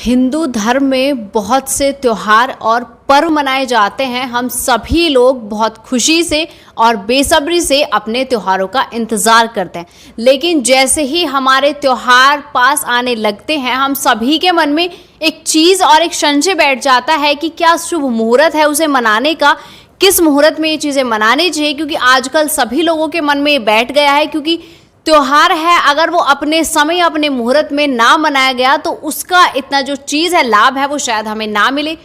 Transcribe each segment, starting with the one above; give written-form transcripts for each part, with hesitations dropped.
हिंदू धर्म में बहुत से त्योहार और पर्व मनाए जाते हैं। हम सभी लोग बहुत खुशी से और बेसब्री से अपने त्योहारों का इंतज़ार करते हैं, लेकिन जैसे ही हमारे त्योहार पास आने लगते हैं हम सभी के मन में एक चीज़ और एक संशय बैठ जाता है कि क्या शुभ मुहूर्त है उसे मनाने का, किस मुहूर्त में ये चीज़ें मनानी चाहिए। क्योंकि आजकल सभी लोगों के मन में ये बैठ गया है क्योंकि त्योहार है, अगर वो अपने समय अपने मुहूर्त में ना मनाया गया तो उसका इतना जो चीज़ है लाभ है वो शायद हमें ना मिले।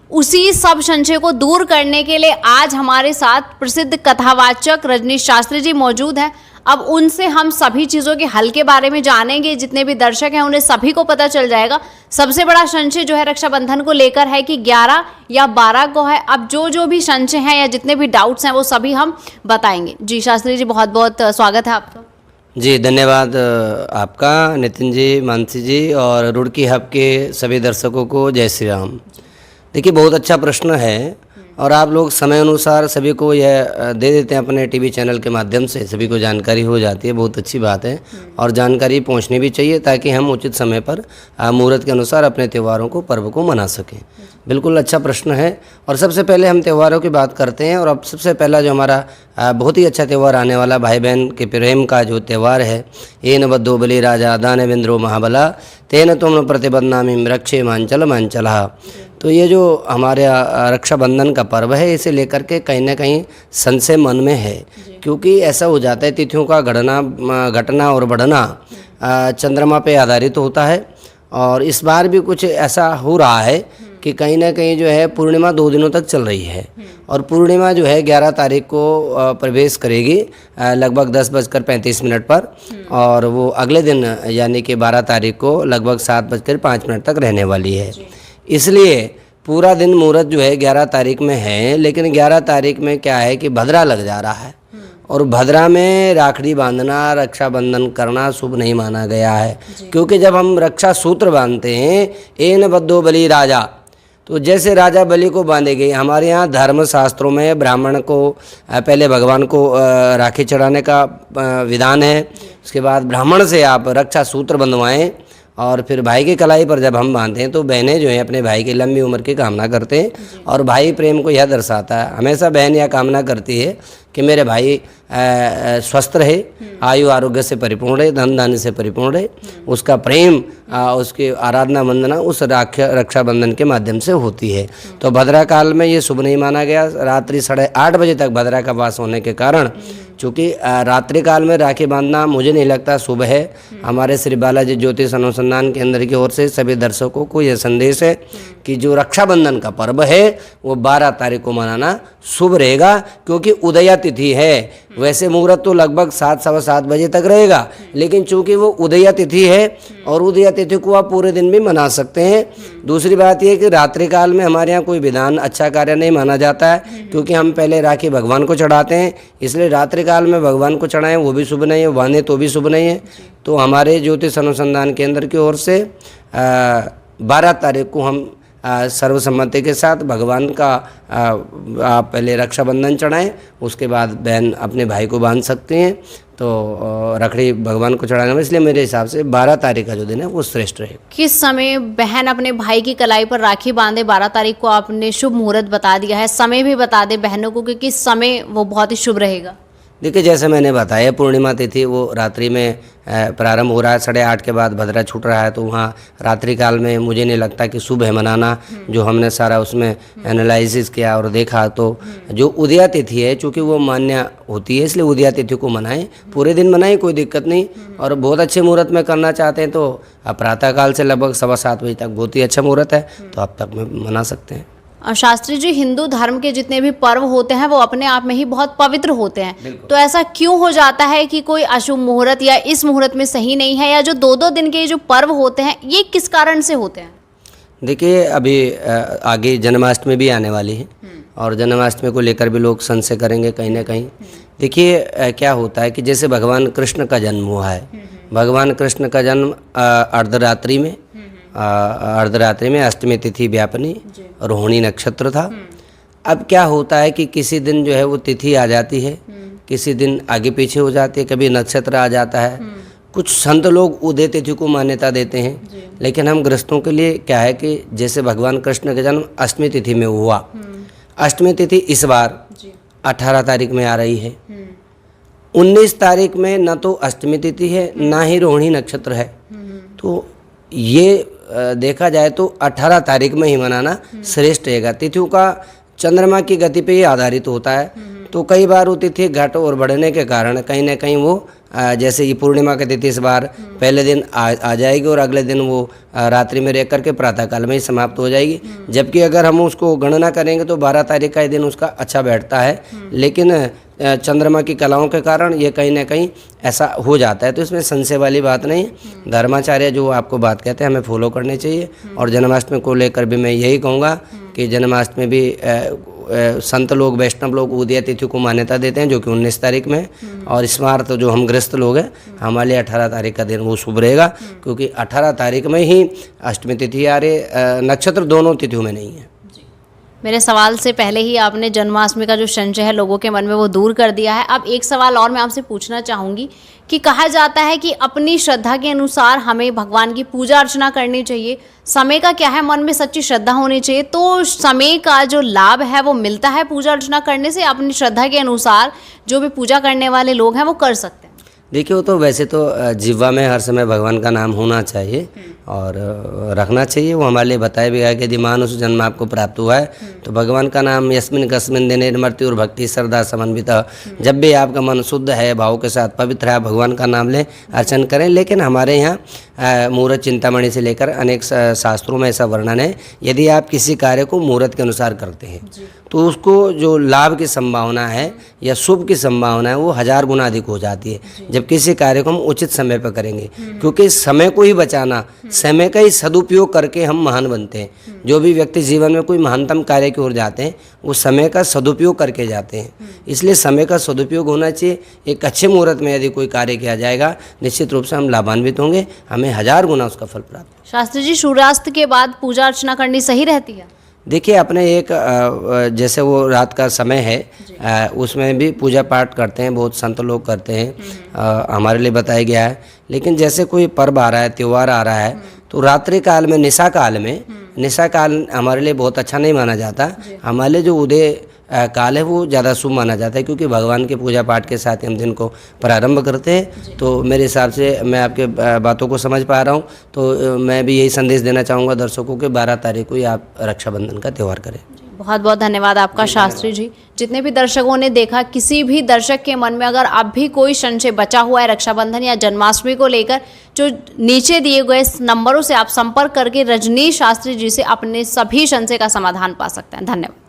उसी सब संशय को दूर करने के लिए आज हमारे साथ प्रसिद्ध कथावाचक रजनीश शास्त्री जी मौजूद हैं। अब उनसे हम सभी चीज़ों के हल के बारे में जानेंगे। जितने भी दर्शक हैं उन्हें सभी को पता चल जाएगा। सबसे बड़ा संशय जो है रक्षाबंधन को लेकर है कि 11 या 12 को है। अब जो भी संशय हैं या जितने भी डाउट्स हैं वो सभी हम बताएंगे। जी शास्त्री जी, बहुत बहुत स्वागत है आपका। जी धन्यवाद आपका, नितिन जी, मानसी जी और रुड़की हब के सभी दर्शकों को जय श्री राम। देखिए, बहुत अच्छा प्रश्न है और आप लोग समय अनुसार सभी को यह दे देते हैं अपने टीवी चैनल के माध्यम से, सभी को जानकारी हो जाती है। बहुत अच्छी बात है और जानकारी पहुंचनी भी चाहिए ताकि हम उचित समय पर मुहूर्त के अनुसार अपने त्योहारों को, पर्व को मना सकें। बिल्कुल अच्छा प्रश्न है। और सबसे पहले हम त्योहारों की बात करते हैं और अब सबसे पहला जो हमारा बहुत ही अच्छा त्यौहार आने वाला भाई बहन के प्रेम का जो त्यौहार है, येन बद्धो बलि राजा दानवेंद्रो महाबला तेन तुम प्रतिबद्धनामिं रक्षे मांचल मांचला। तो ये जो हमारे रक्षाबंधन का पर्व है इसे लेकर के कहीं ना कहीं संशय मन में है, क्योंकि ऐसा हो जाता है तिथियों का घटना और बढ़ना चंद्रमा पे आधारित होता है। और इस बार भी कुछ ऐसा हो रहा है कि कहीं ना कहीं जो है पूर्णिमा 2 दिनों तक चल रही है और पूर्णिमा जो है 11 तारीख को प्रवेश करेगी लगभग 10:35 पर और वो अगले दिन यानी कि 12 तारीख को लगभग 7:05 तक रहने वाली है। इसलिए पूरा दिन मुहूर्त जो है 11 तारीख में है, लेकिन 11 तारीख में क्या है कि भद्रा लग जा रहा है और भद्रा में राखड़ी बांधना, रक्षाबंधन करना शुभ नहीं माना गया है। क्योंकि जब हम रक्षा सूत्र बांधते हैं एन बद्धो बलि राजा, तो जैसे राजा बलि को बांधे गए, हमारे यहाँ धर्म शास्त्रों में ब्राह्मण को पहले भगवान को राखी चढ़ाने का विधान है। उसके बाद ब्राह्मण से आप रक्षा सूत्र बंधवाएं और फिर भाई की कलाई पर जब हम बांधते हैं तो बहनें जो हैं अपने भाई की लंबी उम्र की कामना करते हैं और भाई प्रेम को यह दर्शाता है। हमेशा बहन यह कामना करती है कि मेरे भाई स्वस्थ रहे, आयु आरोग्य से परिपूर्ण रहे, धन धान्य से परिपूर्ण रहे। उसका प्रेम, उसकी आराधना वंदना उस रक्षाबंधन के माध्यम से होती है। तो भद्रा काल में ये शुभ नहीं माना गया। रात्रि 8:30 बजे तक भद्रा का वास होने के कारण, चूँकि रात्रि काल में राखी बांधना मुझे नहीं लगता शुभ है। हमारे श्री बालाजी ज्योतिष अनुसंधान केंद्र की ओर से सभी दर्शकों को यह संदेश है कि जो रक्षाबंधन का पर्व है वो 12 तारीख को मनाना शुभ रहेगा, क्योंकि उदया तिथि है। वैसे मुहूर्त तो लगभग 7, सवा 7 बजे तक रहेगा, लेकिन चूंकि वो उदया तिथि है और उदया तिथि को आप पूरे दिन भी मना सकते हैं। दूसरी बात यह कि रात्रि काल में हमारे यहाँ कोई विधान, अच्छा कार्य नहीं माना जाता है, क्योंकि हम पहले राखी भगवान को चढ़ाते हैं। इसलिए रात्रि काल में भगवान को चढ़ाएं वो भी शुभ नहीं है, बांधे तो भी शुभ नहीं है। तो हमारे ज्योतिष अनुसंधान केंद्र की ओर से 12 तारीख को हम सर्वसम्मति के साथ भगवान का आप पहले रक्षाबंधन चढ़ाएं, उसके बाद बहन अपने भाई को बांध सकते हैं। तो रखड़ी भगवान को चढ़ाने में, इसलिए मेरे हिसाब से 12 तारीख का जो दिन है वो श्रेष्ठ रहेगा। किस समय बहन अपने भाई की कलाई पर राखी बांधे? 12 तारीख को आपने शुभ मुहूर्त बता दिया है, समय भी बता दे बहनों को कि किस समय वो बहुत ही शुभ रहेगा। देखिए, जैसे मैंने बताया पूर्णिमा तिथि वो रात्रि में प्रारंभ हो रहा है, 8:30 के बाद भद्रा छूट रहा है, तो वहाँ रात्रि काल में मुझे नहीं लगता कि शुभ है मनाना। जो हमने सारा उसमें एनालिसिस किया और देखा तो जो उदया तिथि है चूँकि वो मान्य होती है, इसलिए उदया तिथि को मनाएं, पूरे दिन मनाएं, कोई दिक्कत नहीं। और बहुत अच्छे मुहूर्त में करना चाहते हैं तो प्रातःकाल से लगभग 7:15 बजे तक बहुत ही अच्छा मुहूर्त है, तो आप तक में मना सकते हैं। शास्त्री जी, हिंदू धर्म के जितने भी पर्व होते हैं वो अपने आप में ही बहुत पवित्र होते हैं, तो ऐसा क्यों हो जाता है कि कोई अशुभ मुहूर्त या इस मुहूर्त में सही नहीं है, या जो 2-2 दिन के जो पर्व होते हैं ये किस कारण से होते हैं? देखिए, अभी आगे जन्माष्टमी भी आने वाली है और जन्माष्टमी को लेकर भी लोग संशय करेंगे कहीं ना कहीं। देखिए, क्या होता है कि जैसे भगवान कृष्ण का जन्म हुआ है, भगवान कृष्ण का जन्म अर्धरात्रि में अष्टमी तिथि व्यापनी रोहिणी नक्षत्र था। अब क्या होता है कि किसी दिन जो है वो तिथि आ जाती है, किसी दिन आगे पीछे हो जाती है, कभी नक्षत्र आ जाता है। कुछ संत लोग उदय तिथि को मान्यता देते हैं लेकिन हम गृहस्थों के लिए क्या है कि जैसे भगवान कृष्ण का जन्म अष्टमी तिथि में हुआ, अष्टमी तिथि इस बार 18 तारीख में आ रही है। 19 तारीख में न तो अष्टमी तिथि है ना ही रोहिणी नक्षत्र है, तो ये देखा जाए तो 18 तारीख में ही मनाना श्रेष्ठ रहेगा। तिथियों का चंद्रमा की गति पे ही आधारित होता है, तो कई बार वो तिथि घट और बढ़ने के कारण कहीं ना कहीं वो जैसे ये पूर्णिमा की तिथि इस बार पहले दिन आ जाएगी और अगले दिन वो रात्रि में रह करके प्रातःकाल में ही समाप्त हो जाएगी। जबकि अगर हम उसको गणना करेंगे तो 12 तारीख का दिन उसका अच्छा बैठता है, लेकिन चंद्रमा की कलाओं के कारण ये कहीं ना कहीं ऐसा हो जाता है। तो इसमें संशय वाली बात नहीं है। धर्माचार्य जो आपको बात कहते हैं हमें फॉलो करनी चाहिए। और जन्माष्टमी को लेकर भी मैं यही कहूँगा कि जन्माष्टमी भी संत लोग, वैष्णव लोग उदय तिथि को मान्यता देते हैं, जो कि 19 तारीख में। और इस बार तो जो हम गृहस्थ लोग हैं हमारे लिए 18 तारीख का दिन वो शुभ रहेगा, क्योंकि 18 तारीख में ही अष्टमी तिथि आ रही, नक्षत्र दोनों तिथियों में नहीं है। मेरे सवाल से पहले ही आपने जन्माष्टमी का जो संशय है लोगों के मन में वो दूर कर दिया है। अब एक सवाल और मैं आपसे पूछना चाहूँगी कि कहा जाता है कि अपनी श्रद्धा के अनुसार हमें भगवान की पूजा अर्चना करनी चाहिए। समय का क्या है, मन में सच्ची श्रद्धा होनी चाहिए, तो समय का जो लाभ है वो मिलता है पूजा अर्चना करने से। अपनी श्रद्धा के अनुसार जो भी पूजा करने वाले लोग हैं वो कर सकते हैं। देखिए, वो तो वैसे तो जिह्वा में हर समय भगवान का नाम होना चाहिए और रखना चाहिए। वो हमारे लिए बताया भी है कि यदि मानुष जन्म आपको प्राप्त हुआ है तो भगवान का नाम यस्मिन कस्मिन दिने मृत्यु और भक्ति श्रद्धा समन्वित, जब भी आपका मन शुद्ध है, भाव के साथ पवित्र है, भगवान का नाम लें, अर्चन करें। लेकिन हमारे यहाँ मुहूर्त चिंतामणि से लेकर अनेक शास्त्रों में ऐसा वर्णन है, यदि आप किसी कार्य को मुहूर्त के अनुसार करते हैं तो उसको जो लाभ की संभावना है या शुभ की संभावना है वो 1000 गुना अधिक हो जाती है जब किसी कार्य को हम उचित समय पर करेंगे। क्योंकि समय को ही बचाना, समय का ही सदुपयोग करके हम महान बनते हैं। जो भी व्यक्ति जीवन में कोई महानतम कार्य की ओर जाते हैं वो समय का सदुपयोग करके जाते हैं। इसलिए समय का सदुपयोग होना चाहिए। एक अच्छे मुहूर्त में यदि कोई कार्य किया जाएगा निश्चित रूप से हम लाभान्वित होंगे, हमें 1000 गुना उसका फल प्राप्त होगा। शास्त्री जी, सूर्यास्त के बाद पूजा अर्चना करनी सही रहती है? देखिए, अपने एक जैसे वो रात का समय है उसमें भी पूजा पाठ करते हैं, बहुत संत लोग करते हैं, हमारे लिए बताया गया है। लेकिन जैसे कोई पर्व आ रहा है, त्यौहार आ रहा है, तो रात्रि काल में, निशा काल हमारे लिए बहुत अच्छा नहीं माना जाता। हमारे लिए जो उदय काल है वो ज़्यादा शुभ माना जाता है, क्योंकि भगवान के पूजा पाठ के साथ हम दिन को प्रारंभ करते हैं। तो मेरे हिसाब से मैं आपके बातों को समझ पा रहा हूँ, तो मैं भी यही संदेश देना चाहूँगा दर्शकों के 12 तारीख को ही आप रक्षाबंधन का त्यौहार करें। बहुत बहुत धन्यवाद आपका शास्त्री जी। जितने भी दर्शकों ने देखा, किसी भी दर्शक के मन में अगर अब भी कोई संशय बचा हुआ है रक्षाबंधन या जन्माष्टमी को लेकर, जो नीचे दिए गए नंबरों से आप संपर्क करके रजनीश शास्त्री जी से अपने सभी संशय का समाधान पा सकते हैं। धन्यवाद।